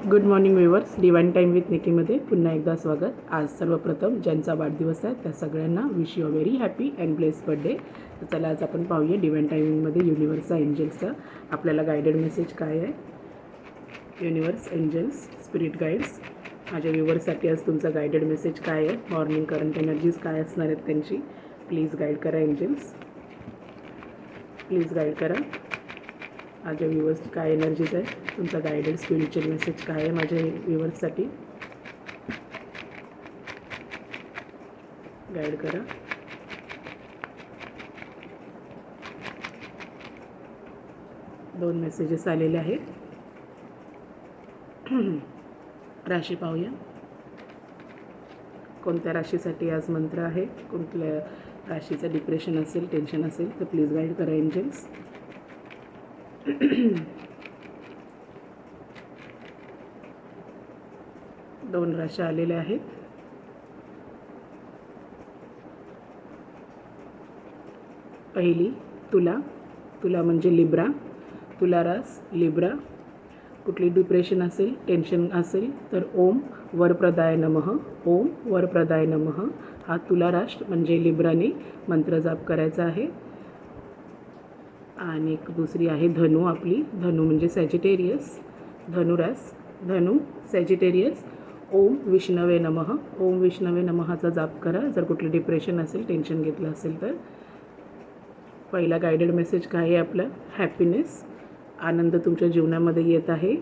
Good morning viewers, divine time with निकीमध्ये पुन्हा एकदा स्वागत. आज सर्वप्रथम ज्यांचा वाढदिवस आहे त्या सगळ्यांना wish you a very happy and blessed birthday. तर चला आज आपण पाहूया डिवाइन टायमिंगमध्ये युनिवर्सचा एंजल्सचा आपल्याला गायडेड मेसेज काय आहे. युनिवर्स, एंजल्स, स्पिरिट गाईड्स, माझ्या व्ह्यूअर्ससाठी आज तुमचा गायडेड मेसेज काय आहे, मॉर्निंग करंट एनर्जीज काय असणार आहेत त्यांची. प्लीज गाईड करा एंजल्स, प्लीज गाईड करा. माझ्या व्ह्यूअर्सची काय एनर्जीज आहे, तुमचा गायडेड स्पिरिच्युअल मेसेज काय आहे माझ्या व्ह्यूअर्ससाठी. गाईड करा. दोन मेसेजेस आलेले आहेत. राशी पाहूया. कोणत्या राशीसाठी आज मंत्र आहे, कोणत्या राशीचं डिप्रेशन असेल, टेन्शन असेल तर प्लीज गाईड करा एंजल्स. दोन राशी आलेल्या आहेत. पहिली तुला, तुला म्हणजे लिब्रा, तुला रास लिब्रा. कुठली डिप्रेशन असेल, टेन्शन असेल तर ओम वरप्रदाय नमः, ओम वरप्रदाय नमः हा तुला रास म्हणजे लिब्राने मंत्र जाप करायचा आहे. आणि एक दुसरी आहे धनु, आपली धनु म्हणजे सॅजिटेरियस, धनुरास, धनु सॅजिटेरियस. ओम विष्णवे नमः, ओम विष्णवे नमःचा जाप करा जर कुठलं डिप्रेशन असेल, टेन्शन घेतलं असेल तर. पहिला गायडेड मेसेज काय आहे आपला, हॅपीनेस, आनंद तुमच्या जीवनामध्ये येत आहे.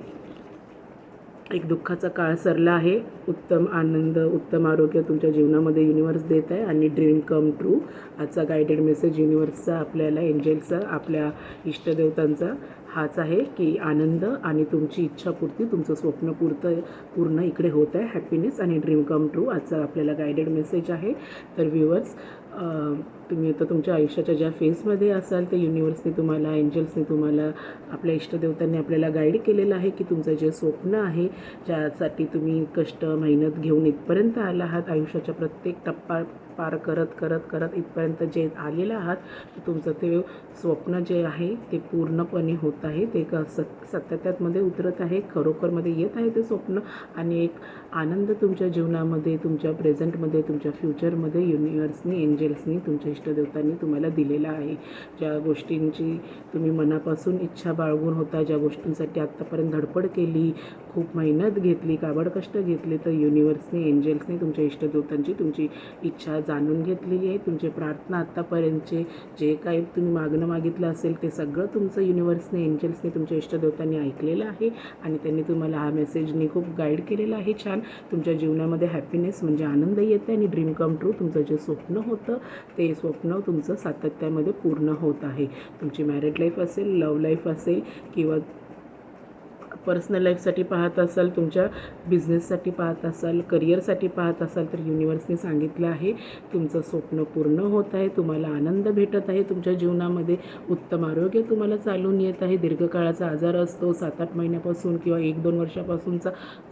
एक दुःखाचा काळ सरला आहे. उत्तम आनंद, उत्तम आरोग्य तुमच्या जीवनामध्ये युनिवर्स देत आहे. आणि ड्रीम कम ट्रू आजचा गायडेड मेसेज युनिवर्सचा, आपल्याला एंजल्सचा, आपल्या इष्टदेवतांचा हाच आहे की आनंद आणि तुमची इच्छापूर्ती, तुमचं स्वप्न पूर्ण इकडे होत आहे. हॅपीनेस आणि ड्रीम कम ट्रू आजचा आपल्याला गायडेड मेसेज आहे. तर व्ह्यूअर्स, तुम्ही आता तुमच्या आयुष्याच्या ज्या फेजमध्ये असाल तर युनिवर्सने तुम्हाला, एंजल्सने तुम्हाला, आपल्या इष्टदेवतांनी आपल्याला गाईड केलेलं आहे की तुमचं जे स्वप्न आहे, ज्यासाठी तुम्ही कष्ट मेहनत घेऊन इथपर्यंत आला आहात, आयुष्याच्या प्रत्येक टप्पा पार करत करत करत इथपर्यंत जे आलेलं आहात, तर तुमचं ते स्वप्न जे आहे ते पूर्णपणे होत आहे. ते सत्यामध्ये उतरत आहे, खरोखरमध्ये येत आहे ते स्वप्न. आणि एक आनंद तुमच्या जीवनामध्ये, तुमच्या प्रेझेंटमध्ये, तुमच्या फ्युचरमध्ये युनिवर्सनी, एंजल्सनी, तुमच्या इष्टदेवतांनी तुम्हाला दिलेला आहे. ज्या गोष्टींची तुम्ही मनापासून इच्छा बाळगून होता, ज्या गोष्टींसाठी आत्तापर्यंत धडपड केली, खूप मेहनत घेतली, काबड कष्ट घेतले, तर युनिवर्सने, एंजल्सने, तुमच्या इष्टदेवतांची तुमची इच्छा जाणून घेतलेली आहे. तुमचे प्रार्थना आत्तापर्यंतचे जे काही तुम्ही मागितलं असेल ते सगळं तुमचं युनिवर्सने, एंजल्सने, तुमच्या इष्टदेवतांनी ऐकलेलं आहे. आणि त्यांनी तुम्हाला हा मेसेजनी खूप गाईड केलेला आहे. छान तुमच्या जीवनामध्ये हॅपीनेस म्हणजे आनंद येते. आणि ड्रीम कम ट्रू तुमचं जे स्वप्न होतं ते स्वप्न तुमचं सातत्यामध्ये पूर्ण होत आहे. तुमची मॅरिड लाईफ असेल, लव्ह लाईफ असेल, किंवा पर्सनल लाईफसाठी पाहत असाल, तुमच्या बिझनेससाठी पाहत असाल, करिअरसाठी पाहत असाल, तर युनिवर्सने सांगितलं आहे तुमचं स्वप्न पूर्ण होत आहे. तुम्हाला आनंद भेटत आहे तुमच्या जीवनामध्ये. उत्तम आरोग्य तुम्हाला चालून येत आहे. दीर्घकाळाचा आजार असतो 7-8 महिन्यापासून किंवा 1-2 वर्षापासूनचा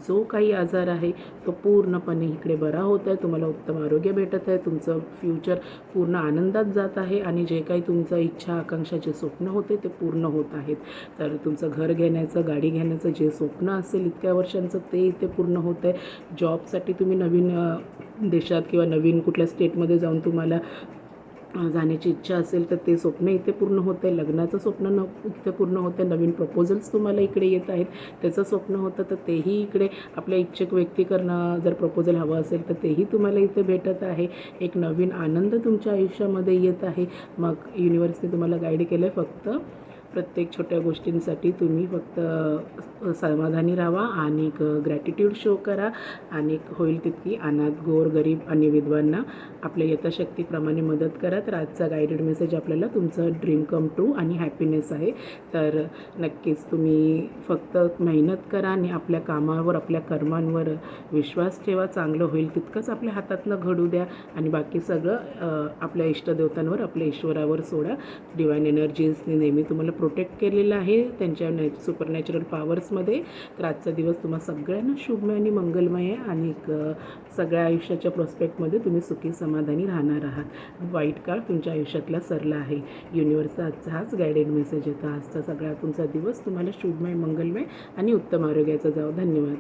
जो काही आजार आहे तो पूर्णपणे इकडे बरा होत आहे. तुम्हाला उत्तम आरोग्य भेटत आहे. तुमचं फ्युचर पूर्ण आनंदात जात आहे. आणि जे काही तुमचं इच्छा, आकांक्षाचे स्वप्न होते ते पूर्ण होत आहेत. तर तुमचं घर घेण्याचं, गाडी घेण्याचं जे स्वप्न असेल इतक्या वर्षांचं ते इथे पूर्ण होतं आहे. जॉबसाठी तुम्ही नवीन देशात किंवा नवीन कुठल्या स्टेटमध्ये जाऊन तुम्हाला जाण्याची इच्छा असेल तर ते स्वप्न इथे पूर्ण होतं आहे. लग्नाचं स्वप्न इथे पूर्ण होतं आहे. नवीन प्रपोजल्स तुम्हाला इकडे येत आहेत, त्याचं स्वप्न होतं तर तेही इकडे आपल्या इच्छुक व्यक्तीकडनं जर प्रपोजल हवं असेल तर तेही तुम्हाला इथे भेटत आहे. एक नवीन आनंद तुमच्या आयुष्यामध्ये येत आहे. मग युनिवर्सने तुम्हाला गाईड केलं आहे. फक्त प्रत्येक छोट्या गोष्टींसाठी तुम्ही फक्त समाधानी राहा आणि ग्रॅटिट्यूड शो करा. आणि होईल तितकी अनाथ, गोर, गरीब आणि विधवांना आपल्या यथाशक्तीप्रमाणे मदत करा. तर आजचा गायडेड मेसेज आपल्याला तुमचं ड्रीम कम ट्रू आणि हॅपीनेस आहे. तर नक्कीच तुम्ही फक्त मेहनत करा आणि आपल्या कामावर, आपल्या कर्मांवर विश्वास ठेवा. चांगलं होईल तितकंच आपल्या हातातनं घडू द्या आणि बाकी सगळं आपल्या इष्टदेवतांवर, आपल्या ईश्वरावर सोडा. डिवाइन एनर्जीजने नेहमी तुम्हाला प्रोटेक्ट केलेलं आहे त्यांच्या सुपरनॅचरल पॉवर्समध्ये. तर आजचा दिवस तुम्हा सगळ्यांना शुभमय आणि मंगलमय आहे आणि सगळ्या आयुष्याच्या प्रॉस्पेक्टमध्ये तुम्ही सुखी समाधानी राहणार आहात. वाईट काळ तुमच्या आयुष्यातला सरला आहे. युनिवर्सचा आजचा हाच गायडेड मेसेज येतो. आजचा सगळा तुमचा दिवस तुम्हाला शुभमय, मंगलमय आणि उत्तम आरोग्याचा जावं. धन्यवाद.